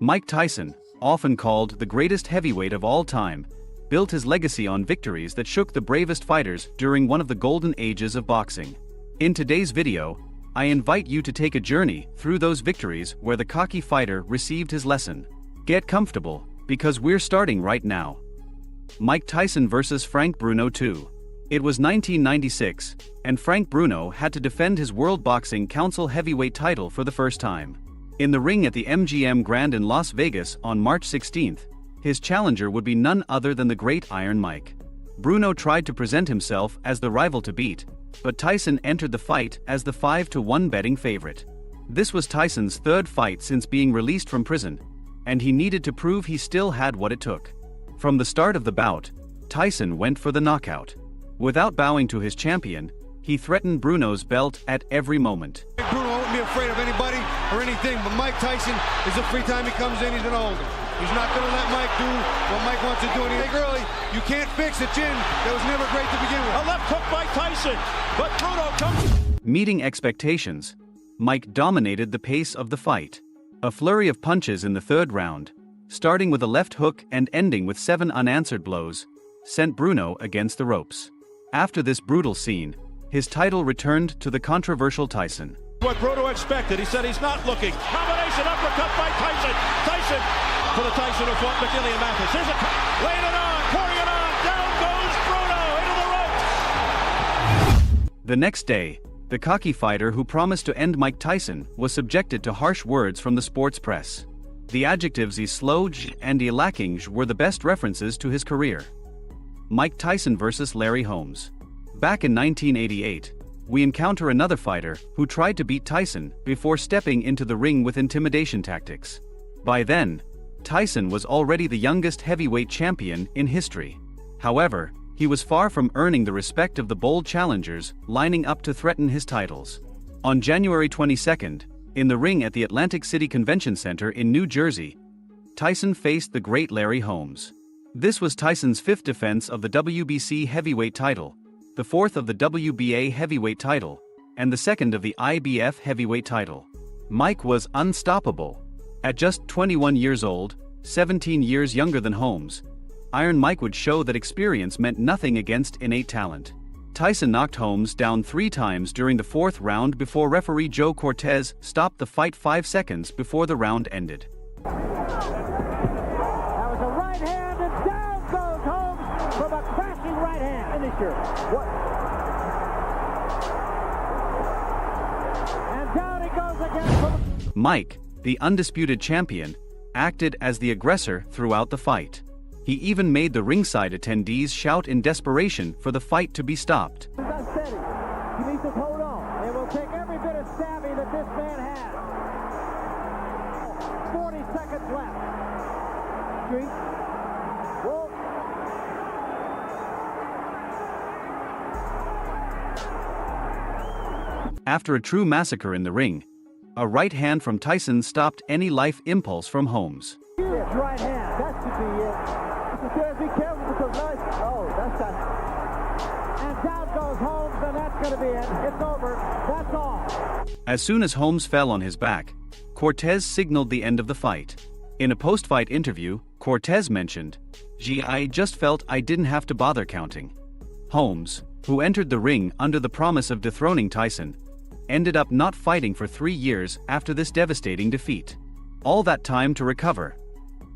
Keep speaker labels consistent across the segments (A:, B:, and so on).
A: Mike Tyson, often called the greatest heavyweight of all time, built his legacy on victories that shook the bravest fighters during one of the golden ages of boxing. In today's video, I invite you to take a journey through those victories where the cocky fighter received his lesson. Get comfortable, because we're starting right now. Mike Tyson vs. Frank Bruno 2. It was 1996, and Frank Bruno had to defend his World Boxing Council heavyweight title for the first time. In the ring at the MGM Grand in Las Vegas on March 16, his challenger would be none other than the great Iron Mike. Bruno tried to present himself as the rival to beat, but Tyson entered the fight as the 5-1 betting favorite. This was Tyson's third fight since being released from prison, and he needed to prove he still had what it took. From the start of the bout, Tyson went for the knockout. Without bowing to his champion, he threatened Bruno's belt at every moment.
B: Bruno won't be afraid of anybody or anything, but Mike Tyson is a free time he comes in, he's an older. He's not going to let Mike do what Mike wants to do. And he early, you can't fix a chin that was never great to begin with.
C: A left hook by Tyson, but Bruno comes.
A: Meeting expectations, Mike dominated the pace of the fight. A flurry of punches in the third round, starting with a left hook and ending with 7 unanswered blows, sent Bruno against the ropes. After this brutal scene, his title returned to the controversial Tyson.
C: What Bruno expected, he said he's not looking. Combination uppercut by Tyson. Tyson for the Tyson who fought McGillian Mathis. Here's a laying it on, pouring it on. Down goes Bruno into the ropes.
A: The next day, the cocky fighter who promised to end Mike Tyson was subjected to harsh words from the sports press. The adjectives "he's slow" and "he lacking" were the best references to his career. Mike Tyson vs. Larry Holmes. Back in 1988, we encounter another fighter who tried to beat Tyson before stepping into the ring with intimidation tactics. By then, Tyson was already the youngest heavyweight champion in history. However, he was far from earning the respect of the bold challengers lining up to threaten his titles. On January 22, in the ring at the Atlantic City Convention Center in New Jersey, Tyson faced the great Larry Holmes. This was Tyson's 5th defense of the WBC heavyweight title, the 4th of the WBA heavyweight title, and the 2nd of the IBF heavyweight title. Mike was unstoppable. At just 21 years old, 17 years younger than Holmes, Iron Mike would show that experience meant nothing against innate talent. Tyson knocked Holmes down 3 times during the 4th round before referee Joe Cortez stopped the fight 5 seconds before the round ended.
D: From a crashing right hand. Finisher. What? And down he goes again.
A: Mike, the undisputed champion, acted as the aggressor throughout the fight. He even made the ringside attendees shout in desperation for the fight to be stopped.
D: He's not steady. He needs to hold on. It will take every bit of stabbing that this man has. 40 seconds left. Street. Whoa.
A: After a true massacre in the ring, a right hand from Tyson stopped any life impulse from Holmes.
D: Huge right hand. That should be it. Be careful because that's Tyson. And down goes Holmes, and that's going to be it. It's over. That's all.
A: As soon as Holmes fell on his back, Cortez signaled the end of the fight. In a post-fight interview, Cortez mentioned, "I just felt I didn't have to bother counting." Holmes, who entered the ring under the promise of dethroning Tyson, ended up not fighting for 3 years after this devastating defeat. All that time to recover.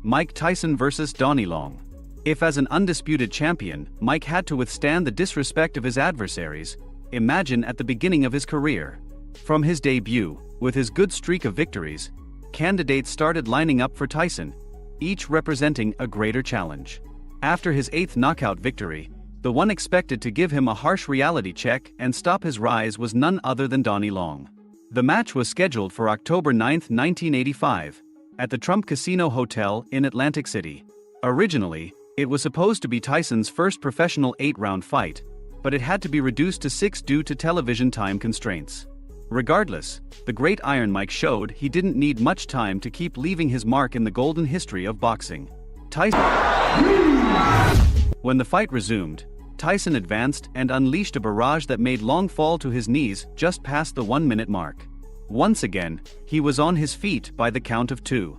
A: Mike Tyson vs. Donnie Long. If as an undisputed champion, Mike had to withstand the disrespect of his adversaries, imagine at the beginning of his career. From his debut, with his good streak of victories, candidates started lining up for Tyson, each representing a greater challenge. After his 8th knockout victory, the one expected to give him a harsh reality check and stop his rise was none other than Donnie Long. The match was scheduled for October 9, 1985, at the Trump Casino Hotel in Atlantic City. Originally, it was supposed to be Tyson's first professional 8-round fight, but it had to be reduced to 6 due to television time constraints. Regardless, the great Iron Mike showed he didn't need much time to keep leaving his mark in the golden history of boxing. When the fight resumed, Tyson advanced and unleashed a barrage that made Long fall to his knees just past the 1-minute mark. Once again, he was on his feet by the count of 2.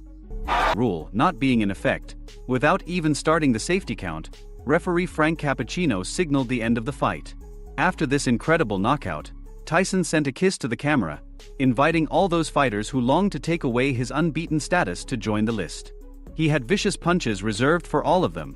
A: Rule not being in effect, without even starting the safety count, referee Frank Cappuccino signaled the end of the fight. After this incredible knockout, Tyson sent a kiss to the camera, inviting all those fighters who longed to take away his unbeaten status to join the list. He had vicious punches reserved for all of them.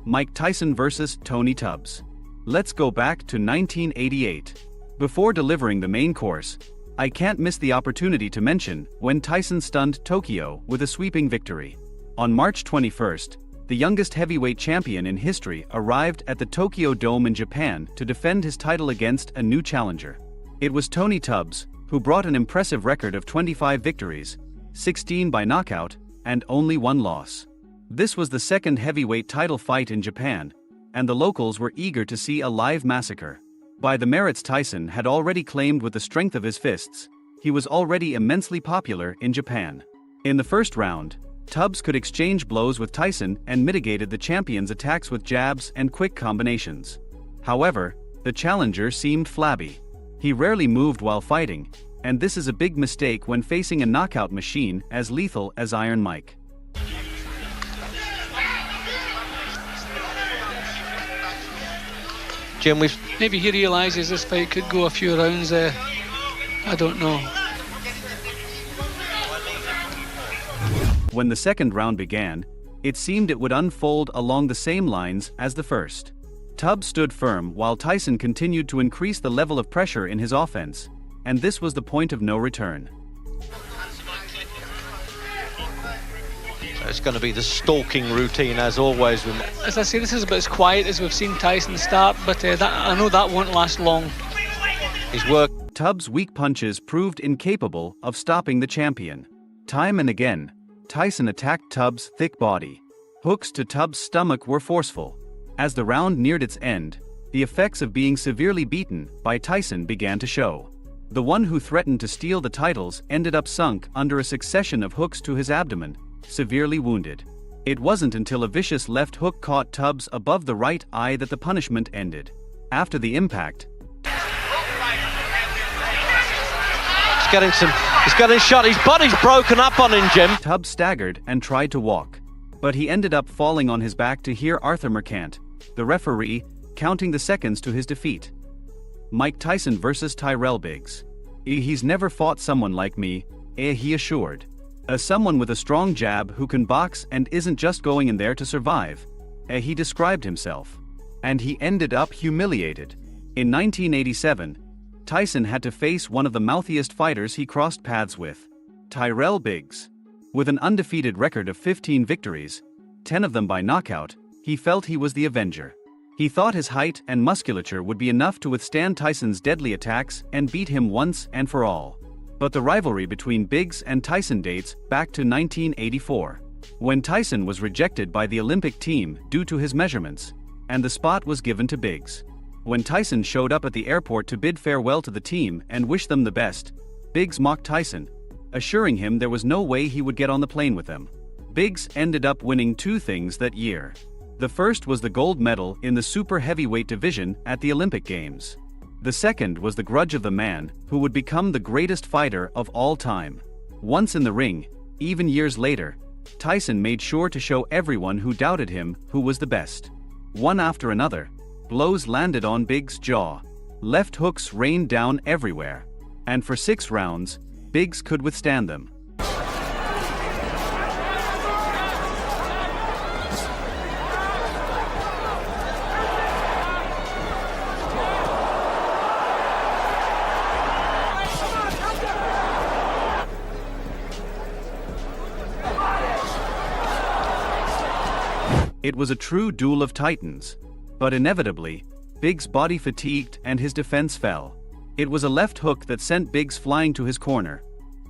A: Mike Tyson vs. Tony Tubbs. Let's go back to 1988. Before delivering the main course, I can't miss the opportunity to mention when Tyson stunned Tokyo with a sweeping victory. On March 21st, the youngest heavyweight champion in history arrived at the Tokyo Dome in Japan to defend his title against a new challenger. It was Tony Tubbs, who brought an impressive record of 25 victories, 16 by knockout, and only one loss. This was the second heavyweight title fight in Japan, and the locals were eager to see a live massacre. By the merits Tyson had already claimed with the strength of his fists, he was already immensely popular in Japan. In the first round, Tubbs could exchange blows with Tyson and mitigated the champion's attacks with jabs and quick combinations. However, the challenger seemed flabby. He rarely moved while fighting, and this is a big mistake when facing a knockout machine as lethal as Iron Mike.
E: Jim,
F: maybe he realises this fight could go a few rounds there. I don't know.
A: When the second round began, it seemed it would unfold along the same lines as the first. Tubbs stood firm while Tyson continued to increase the level of pressure in his offense, and this was the point of no return.
E: It's going to be the stalking routine as always.
F: As I say, this is about as quiet as we've seen Tyson start, but I know that won't last long.
E: His work.
A: Tubbs' weak punches proved incapable of stopping the champion. Time and again, Tyson attacked Tubbs' thick body. Hooks to Tubbs' stomach were forceful. As the round neared its end, the effects of being severely beaten by Tyson began to show. The one who threatened to steal the titles ended up sunk under a succession of hooks to his abdomen, severely wounded. It wasn't until a vicious left hook caught Tubbs above the right eye that the punishment ended. After the impact,
E: he's getting shot. His body's broken up on him, Jim.
A: Tubbs staggered and tried to walk, but he ended up falling on his back to hear Arthur Mercant, the referee, counting the seconds to his defeat. Mike Tyson vs. Tyrell Biggs. He's never fought someone like me, he assured. As someone with a strong jab who can box and isn't just going in there to survive, he described himself. And he ended up humiliated. In 1987, Tyson had to face one of the mouthiest fighters he crossed paths with, Tyrell Biggs. With an undefeated record of 15 victories, 10 of them by knockout, he felt he was the avenger. He thought his height and musculature would be enough to withstand Tyson's deadly attacks and beat him once and for all. But the rivalry between Biggs and Tyson dates back to 1984, when Tyson was rejected by the Olympic team due to his measurements, and the spot was given to Biggs. When Tyson showed up at the airport to bid farewell to the team and wish them the best, Biggs mocked Tyson, assuring him there was no way he would get on the plane with them. Biggs ended up winning two things that year. The first was the gold medal in the super heavyweight division at the Olympic Games. The second was the grudge of the man who would become the greatest fighter of all time. Once in the ring, even years later, Tyson made sure to show everyone who doubted him who was the best. One after another, blows landed on Biggs' jaw. Left hooks rained down everywhere. And for 6 rounds, Biggs could withstand them. It was a true duel of titans. But inevitably, Biggs' body fatigued and his defense fell. It was a left hook that sent Biggs flying to his corner,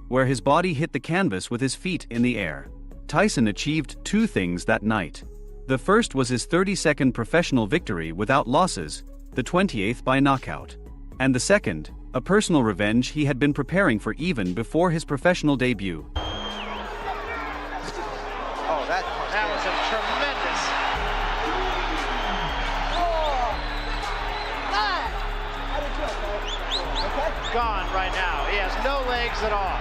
A: where his body hit the canvas with his feet in the air. Tyson achieved 2 things that night. The first was his 32nd professional victory without losses, the 28th by knockout. And the second, a personal revenge he had been preparing for even before his professional debut.
G: That was a tremendous. Gone right now. He has no legs at all.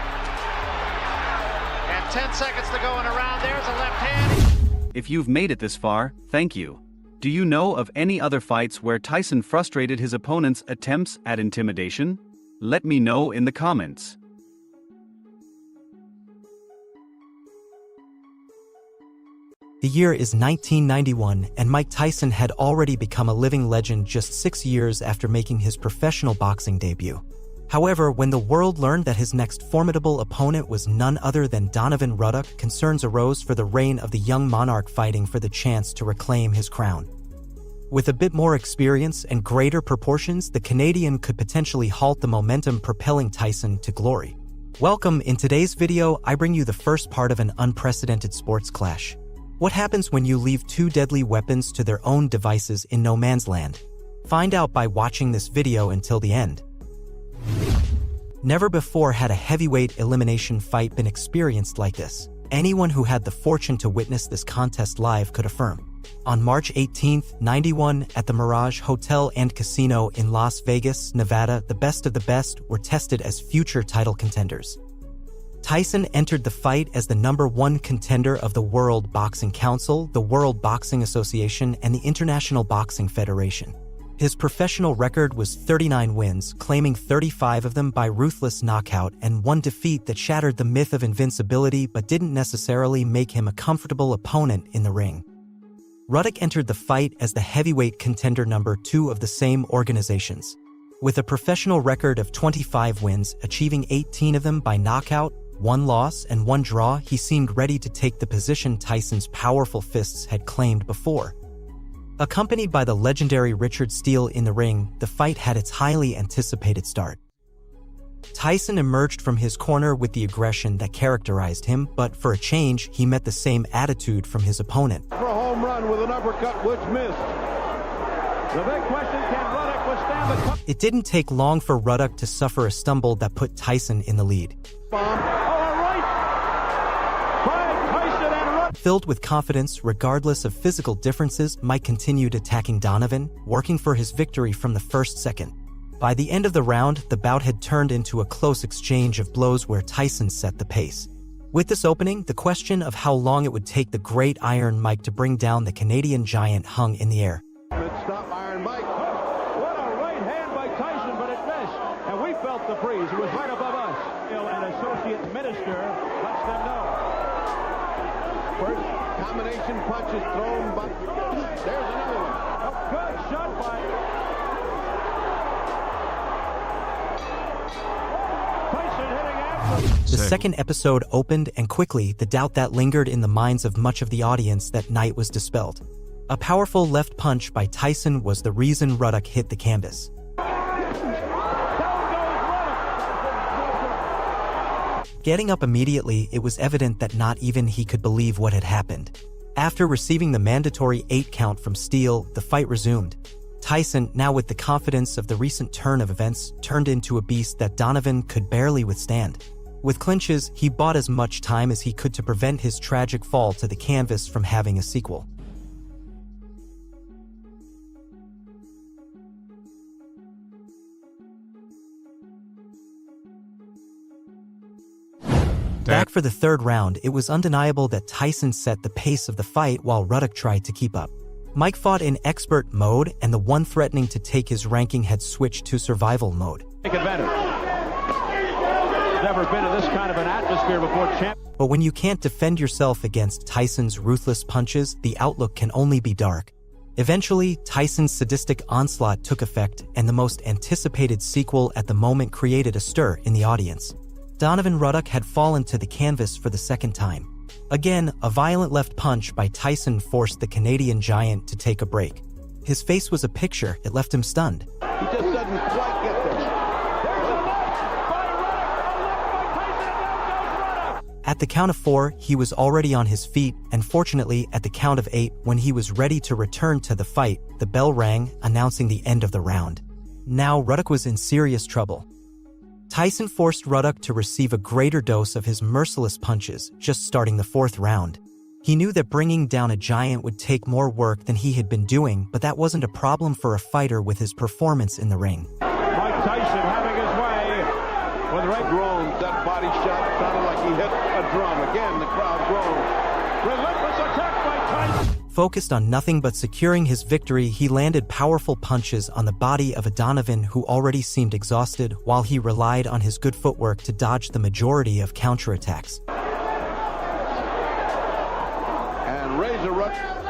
G: And about 10 seconds to go in a round. There's a left hand.
A: If you've made it this far, thank you. Do you know of any other fights where Tyson frustrated his opponent's attempts at intimidation? Let me know in the comments.
H: The year is 1991, and Mike Tyson had already become a living legend just 6 years after making his professional boxing debut. However, when the world learned that his next formidable opponent was none other than Donovan Ruddock, concerns arose for the reign of the young monarch fighting for the chance to reclaim his crown. With a bit more experience and greater proportions, the Canadian could potentially halt the momentum propelling Tyson to glory. Welcome. In today's video, I bring you the first part of an unprecedented sports clash. What happens when you leave two deadly weapons to their own devices in no man's land? Find out by watching this video until the end. Never before had a heavyweight elimination fight been experienced like this. Anyone who had the fortune to witness this contest live could affirm. On March 18, 91, at the Mirage Hotel and Casino in Las Vegas, Nevada, the best of the best were tested as future title contenders. Tyson entered the fight as the #1 contender of the World Boxing Council, the World Boxing Association, and the International Boxing Federation. His professional record was 39 wins, claiming 35 of them by ruthless knockout, and one defeat that shattered the myth of invincibility but didn't necessarily make him a comfortable opponent in the ring. Ruddock entered the fight as the heavyweight contender #2 of the same organizations. With a professional record of 25 wins, achieving 18 of them by knockout, 1 loss and 1 draw, he seemed ready to take the position Tyson's powerful fists had claimed before. Accompanied by the legendary Richard Steele in the ring, the fight had its highly anticipated start. Tyson emerged from his corner with the aggression that characterized him, but for a change, he met the same attitude from his opponent.
C: For a home run with an uppercut which missed. The big question, can Ruddock withstand the cut?
H: It didn't take long for Ruddock to suffer a stumble that put Tyson in the lead. Filled with confidence, regardless of physical differences, Mike continued attacking Donovan, working for his victory from the first second. By the end of the round, the bout had turned into a close exchange of blows where Tyson set the pace. With this opening, the question of how long it would take the great Iron Mike to bring down the Canadian giant hung in the air.
C: Stop Iron Mike. What a right hand by Tyson, but it missed. And we felt the breeze. It was right above us. An associate minister lets them know. First combination punches thrown, but there's another one. A good shot by Tyson hitting after.
H: The second episode opened, and quickly, the doubt that lingered in the minds of much of the audience that night was dispelled. A powerful left punch by Tyson was the reason Ruddock hit the canvas. Getting up immediately, it was evident that not even he could believe what had happened. After receiving the mandatory 8 count from Steele, the fight resumed. Tyson, now with the confidence of the recent turn of events, turned into a beast that Donovan could barely withstand. With clinches, he bought as much time as he could to prevent his tragic fall to the canvas from having a sequel. Back for the third round, it was undeniable that Tyson set the pace of the fight while Ruddock tried to keep up. Mike fought in expert mode, and the one threatening to take his ranking had switched to survival mode.
C: Take advantage. Never been in this kind of an atmosphere before, champ.
H: But when you can't defend yourself against Tyson's ruthless punches, the outlook can only be dark. Eventually, Tyson's sadistic onslaught took effect, and the most anticipated sequel at the moment created a stir in the audience. Donovan Ruddock had fallen to the canvas for the second time. Again, a violent left punch by Tyson forced the Canadian giant to take a break. His face was a picture, it left him stunned.
C: He just doesn't quite get there. There's a left by Ruddock, a left by Tyson, and down goes Ruddock.
H: At the count of 4, he was already on his feet, and fortunately, at the count of 8, when he was ready to return to the fight, the bell rang, announcing the end of the round. Now, Ruddock was in serious trouble. Tyson forced Ruddock to receive a greater dose of his merciless punches, just starting the 4th round. He knew that bringing down a giant would take more work than he had been doing, but that wasn't a problem for a fighter with his performance in the ring.
C: Mike Tyson having his way with right.
B: Grown, that body shot sounded like
C: like he hit a drum. Again, the crowd groans. Relentless attack by Tyson.
H: Focused on nothing but securing his victory, he landed powerful punches on the body of a Donovan who already seemed exhausted, while he relied on his good footwork to dodge the majority of counterattacks.
C: And Razor Ruddock.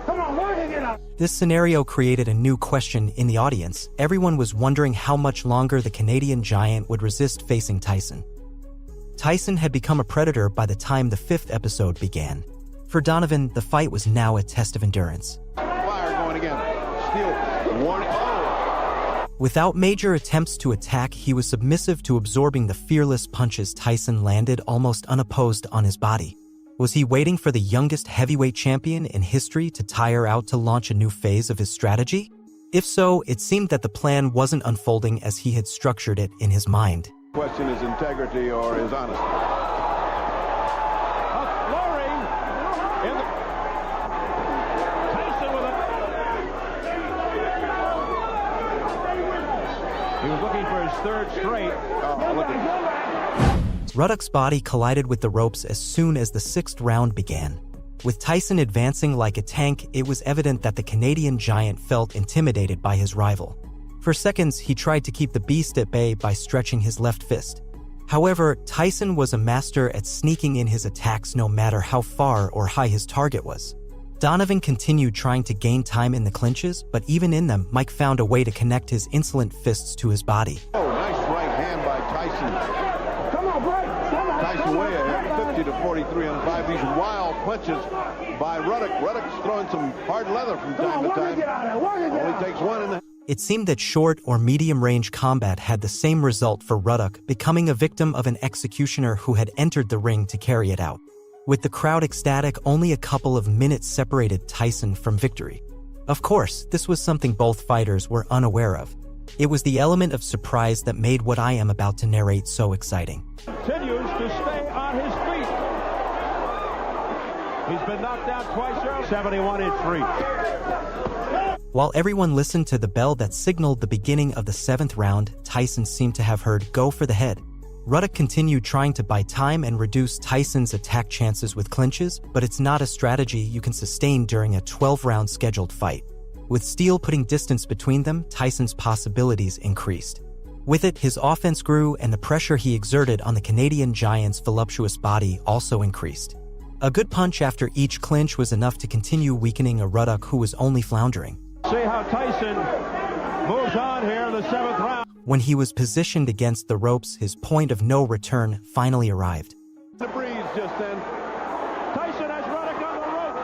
C: Come on, working it up.
H: This scenario created a new question in the audience. Everyone was wondering how much longer the Canadian giant would resist facing Tyson. Tyson had become a predator by the time the 5th episode began. For Donovan, the fight was now a test of endurance.
C: Fire going again. Steele warning. Oh.
H: Without major attempts to attack, he was submissive to absorbing the fearless punches Tyson landed almost unopposed on his body. Was he waiting for the youngest heavyweight champion in history to tire out to launch a new phase of his strategy? If so, it seemed that the plan wasn't unfolding as he had structured it in his mind.
C: Question is integrity or his honesty. He was looking for his third straight. Oh, look at
H: Ruddock's body collided with the ropes as soon as the 6th round began. With Tyson advancing like a tank, it was evident that the Canadian giant felt intimidated by his rival. For seconds, he tried to keep the beast at bay by stretching his left fist. However, Tyson was a master at sneaking in his attacks no matter how far or high his target was. Donovan continued trying to gain time in the clinches, but even in them, Mike found a way to connect his insolent fists to his body.
C: Oh, nice right hand by Tyson. Come on, Blake. Tyson way ahead, 50 to 43 on 5. These wild punches by Ruddock. Ruddock's throwing some hard leather from time to time. Only takes one in the...
H: It seemed that short or medium-range combat had the same result for Ruddock, becoming a victim of an executioner who had entered the ring to carry it out. With the crowd ecstatic, only a couple of minutes separated Tyson from victory. Of course, this was something both fighters were unaware of. It was the element of surprise that made what I am about to narrate so exciting.
C: Continues to stay on his feet. He's been knocked out twice early. 71 in 3.
H: While everyone listened to the bell that signaled the beginning of the 7th round, Tyson seemed to have heard "go for the head." Ruddock continued trying to buy time and reduce Tyson's attack chances with clinches, but it's not a strategy you can sustain during a 12-round scheduled fight. With Steele putting distance between them, Tyson's possibilities increased. With it, his offense grew and the pressure he exerted on the Canadian giant's voluptuous body also increased. A good punch after each clinch was enough to continue weakening a Ruddock who was only floundering.
C: See how Tyson moves on here in the 7th round.
H: When he was positioned against the ropes, his point of no return finally arrived.
C: The breeze just then. Tyson has Ruddock on the rope.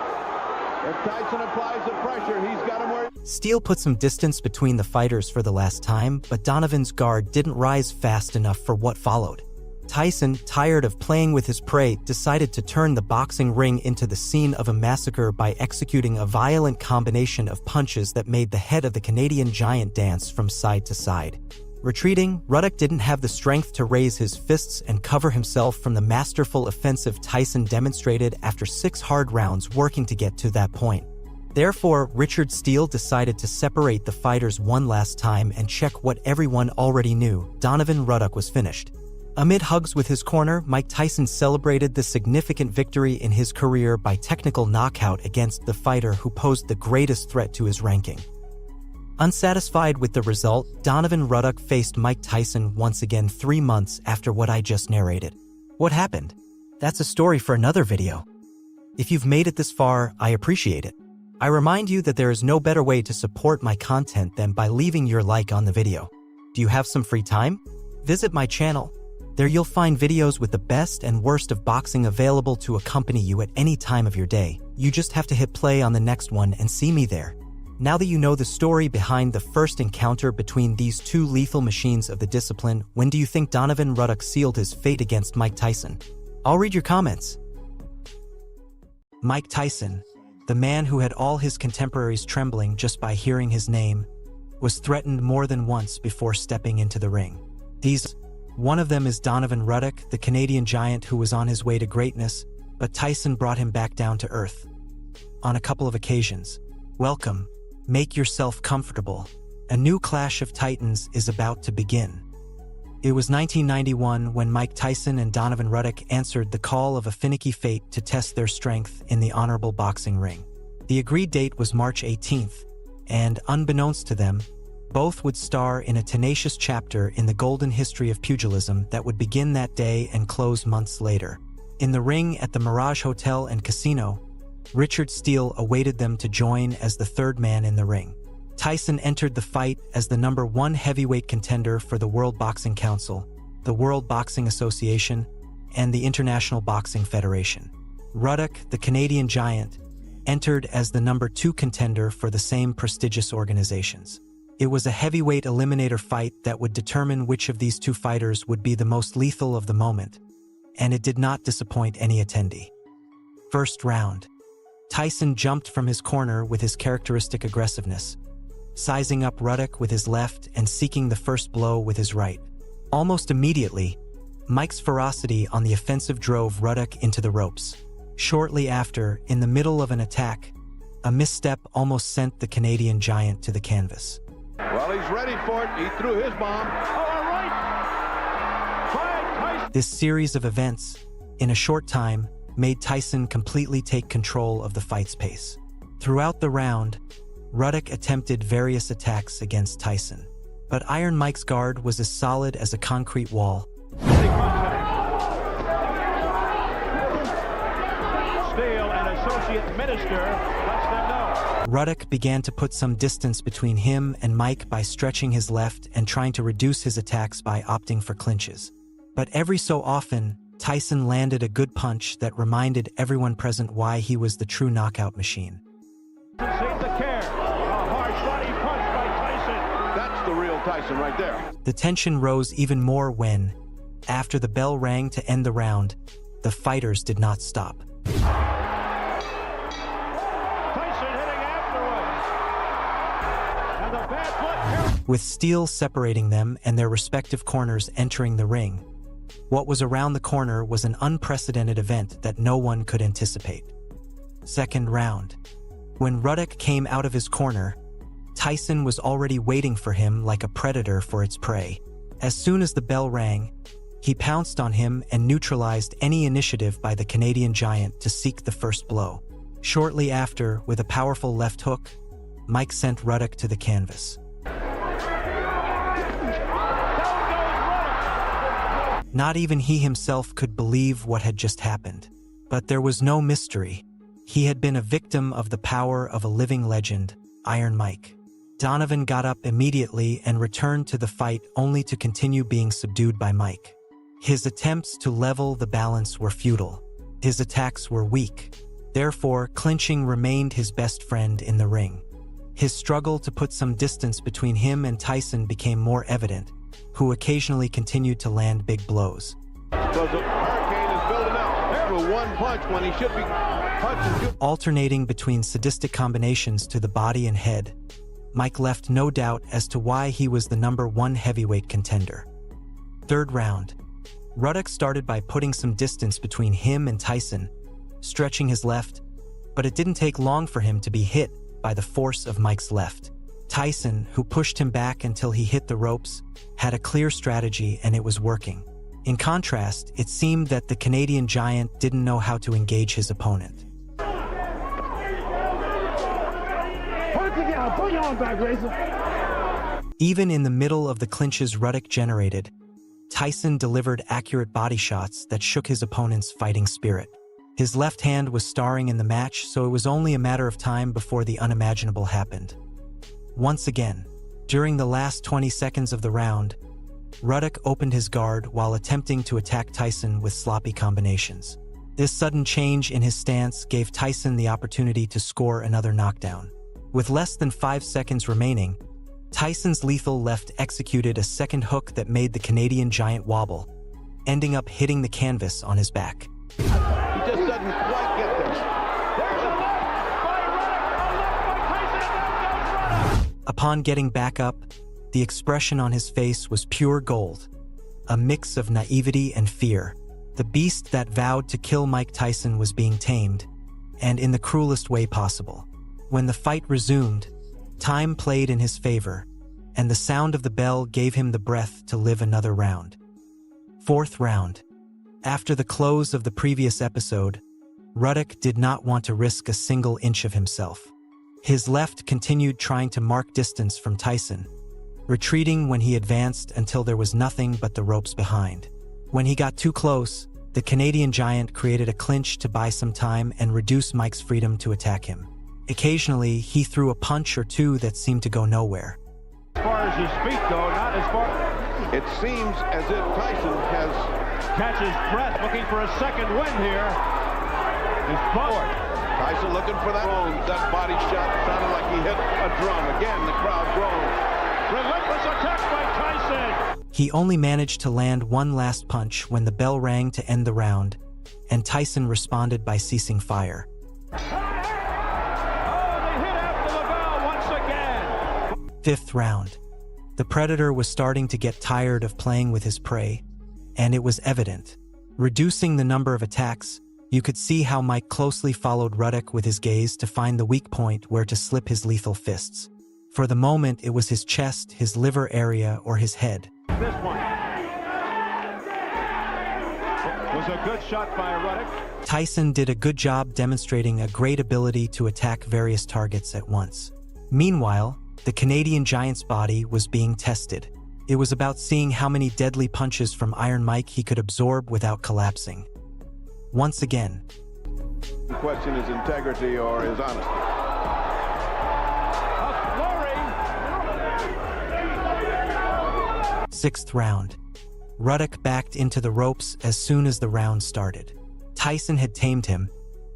C: If Tyson applies the pressure, he's got him where...
H: Steele put some distance between the fighters for the last time, but Donovan's guard didn't rise fast enough for what followed. Tyson, tired of playing with his prey, decided to turn the boxing ring into the scene of a massacre by executing a violent combination of punches that made the head of the Canadian giant dance from side to side. Retreating, Ruddock didn't have the strength to raise his fists and cover himself from the masterful offensive Tyson demonstrated after 6 hard rounds working to get to that point. Therefore, Richard Steele decided to separate the fighters one last time and check what everyone already knew: Donovan Ruddock was finished. Amid hugs with his corner, Mike Tyson celebrated the significant victory in his career by technical knockout against the fighter who posed the greatest threat to his ranking. Unsatisfied with the result, Donovan Ruddock faced Mike Tyson once again 3 months after what I just narrated. What happened? That's a story for another video. If you've made it this far, I appreciate it. I remind you that there is no better way to support my content than by leaving your like on the video. Do you have some free time? Visit my channel. There you'll find videos with the best and worst of boxing available to accompany you at any time of your day. You just have to hit play on the next one and see me there. Now that you know the story behind the first encounter between these two lethal machines of the discipline, when do you think Donovan Ruddock sealed his fate against Mike Tyson? I'll read your comments. Mike Tyson, the man who had all his contemporaries trembling just by hearing his name, was threatened more than once before stepping into the ring. One of them is Donovan Ruddock, the Canadian giant who was on his way to greatness, but Tyson brought him back down to earth. On a couple of occasions. Welcome. Make yourself comfortable. A new clash of titans is about to begin. It was 1991 when Mike Tyson and Donovan Ruddock answered the call of a finicky fate to test their strength in the honorable boxing ring. The agreed date was March 18th, and unbeknownst to them, both would star in a tenacious chapter in the golden history of pugilism that would begin that day and close months later. In the ring at the Mirage Hotel and Casino, Richard Steele awaited them to join as the third man in the ring. Tyson entered the fight as the #1 heavyweight contender for the World Boxing Council, the World Boxing Association, and the International Boxing Federation. Ruddock, the Canadian giant, entered as the #2 contender for the same prestigious organizations. It was a heavyweight eliminator fight that would determine which of these two fighters would be the most lethal of the moment, and it did not disappoint any attendee. First round. Tyson jumped from his corner with his characteristic aggressiveness, sizing up Ruddock with his left and seeking the first blow with his right. Almost immediately, Mike's ferocity on the offensive drove Ruddock into the ropes. Shortly after, in the middle of an attack, a misstep almost sent the Canadian giant to the canvas.
C: Well, he's ready for it. He threw his bomb.
D: All right. Tyson.
H: This series of events, in a short time, made Tyson completely take control of the fight's pace. Throughout the round, Ruddock attempted various attacks against Tyson, but Iron Mike's guard was as solid as a concrete wall.
D: Steele, an associate minister, lets them know.
H: Ruddock began to put some distance between him and Mike by stretching his left and trying to reduce his attacks by opting for clinches. But every so often, Tyson landed a good punch that reminded everyone present why he was the true knockout machine.
D: Save the care. A harsh body punch by Tyson.
C: That's the real Tyson right there.
H: The tension rose even more when, after the bell rang to end the round, the fighters did not stop.
D: Tyson hitting afterwards. And the bad foot.
H: With Steele separating them and their respective corners entering the ring, what was around the corner was an unprecedented event that no one could anticipate. Second round. When Ruddock came out of his corner, Tyson was already waiting for him like a predator for its prey. As soon as the bell rang, he pounced on him and neutralized any initiative by the Canadian giant to seek the first blow. Shortly after, with a powerful left hook, Mike sent Ruddock to the canvas. Not even he himself could believe what had just happened. But there was no mystery. He had been a victim of the power of a living legend, Iron Mike. Donovan got up immediately and returned to the fight only to continue being subdued by Mike. His attempts to level the balance were futile. His attacks were weak. Therefore, clinching remained his best friend in the ring. His struggle to put some distance between him and Tyson became more evident, who occasionally continued to land big blows.
C: Because the hurricane is building up. There's a one punch when he should be punching.
H: Alternating between sadistic combinations to the body and head, Mike left no doubt as to why he was the #1 heavyweight contender. Third round. Ruddock started by putting some distance between him and Tyson, stretching his left, but it didn't take long for him to be hit by the force of Mike's left. Tyson, who pushed him back until he hit the ropes, had a clear strategy and it was working. In contrast, it seemed that the Canadian giant didn't know how to engage his opponent. Even in the middle of the clinches Ruddock generated, Tyson delivered accurate body shots that shook his opponent's fighting spirit. His left hand was starring in the match, so it was only a matter of time before the unimaginable happened. Once again, during the last 20 seconds of the round, Ruddock opened his guard while attempting to attack Tyson with sloppy combinations. This sudden change in his stance gave Tyson the opportunity to score another knockdown. With less than 5 seconds remaining, Tyson's lethal left executed a second hook that made the Canadian giant wobble, ending up hitting the canvas on his back.
C: He just doesn't quite get there.
D: There's a left by Ruddock. A left by Tyson. And down goes Ruddock.
H: Upon getting back up, the expression on his face was pure gold, a mix of naivety and fear. The beast that vowed to kill Mike Tyson was being tamed, and in the cruelest way possible. When the fight resumed, time played in his favor, and the sound of the bell gave him the breath to live another round. 4th round. After the close of the previous episode, Ruddock did not want to risk a single inch of himself. His left continued trying to mark distance from Tyson, retreating when he advanced until there was nothing but the ropes behind. When he got too close, the Canadian giant created a clinch to buy some time and reduce Mike's freedom to attack him. Occasionally, he threw a punch or two that seemed to go nowhere.
C: As far as his feet go, not as far. It seems as if Tyson catches breath, looking for a second win here. He's forward. Tyson looking for that. That body shot sounded like he hit a drum. Again, the crowd groans. Relentless attack by Tyson.
H: He only managed to land one last punch when the bell rang to end the round, and Tyson responded by ceasing fire.
C: Oh, they hit after the bell once again.
H: 5th round. The Predator was starting to get tired of playing with his prey, and it was evident. Reducing the number of attacks, you could see how Mike closely followed Ruddock with his gaze to find the weak point where to slip his lethal fists. For the moment, it was his chest, his liver area, or his head.
C: This one was a good shot by Ruddock.
H: Tyson did a good job demonstrating a great ability to attack various targets at once. Meanwhile, the Canadian giant's body was being tested. It was about seeing how many deadly punches from Iron Mike he could absorb without collapsing. Once again,
C: The question is integrity or his honesty. A flurry.
H: 6th round. Ruddock backed into the ropes as soon as the round started. Tyson had tamed him,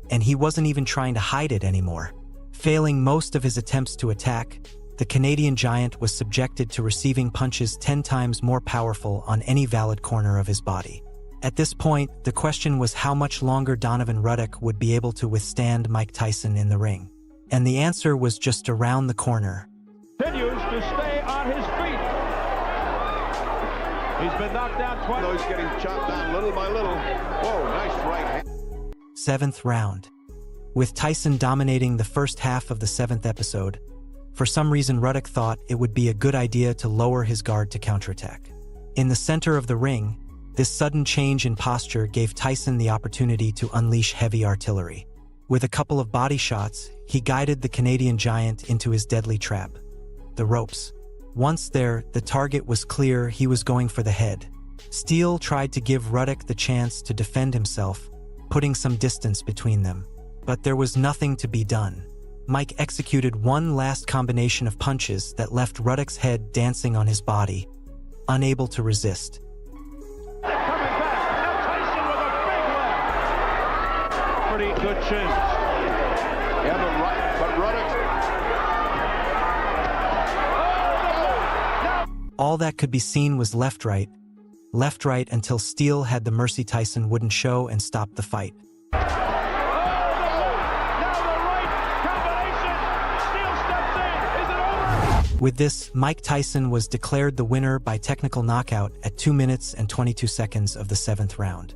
H: and he wasn't even trying to hide it anymore. Failing most of his attempts to attack, the Canadian giant was subjected to receiving punches 10 times more powerful on any valid corner of his body. At this point, the question was how much longer Donovan Ruddock would be able to withstand Mike Tyson in the ring. And the answer was just around the corner.
C: Continues to stay on his feet. He's been knocked down twice. No, he's getting chopped down little by little. Whoa, nice right hand.
H: 7th round. With Tyson dominating the first half of the 7th episode, for some reason Ruddock thought it would be a good idea to lower his guard to counterattack. In the center of the ring, this sudden change in posture gave Tyson the opportunity to unleash heavy artillery. With a couple of body shots, he guided the Canadian giant into his deadly trap, the ropes. Once there, the target was clear. He was going for the head. Steele tried to give Ruddock the chance to defend himself, putting some distance between them. But there was nothing to be done. Mike executed one last combination of punches that left Ruddock's head dancing on his body, unable to resist.
C: Coming back. Now Tyson with a big left. Pretty good chins. Yeah, but Ruddock.
H: All that could be seen was left-right until Steele had the mercy Tyson wouldn't show and stopped the fight. With this, Mike Tyson was declared the winner by technical knockout at 2 minutes and 22 seconds of the 7th round.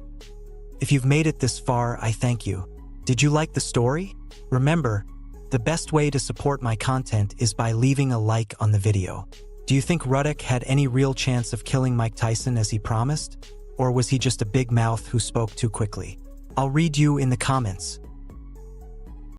H: If you've made it this far, I thank you. Did you like the story? Remember, the best way to support my content is by leaving a like on the video. Do you think Ruddock had any real chance of killing Mike Tyson as he promised? Or was he just a big mouth who spoke too quickly? I'll read you in the comments.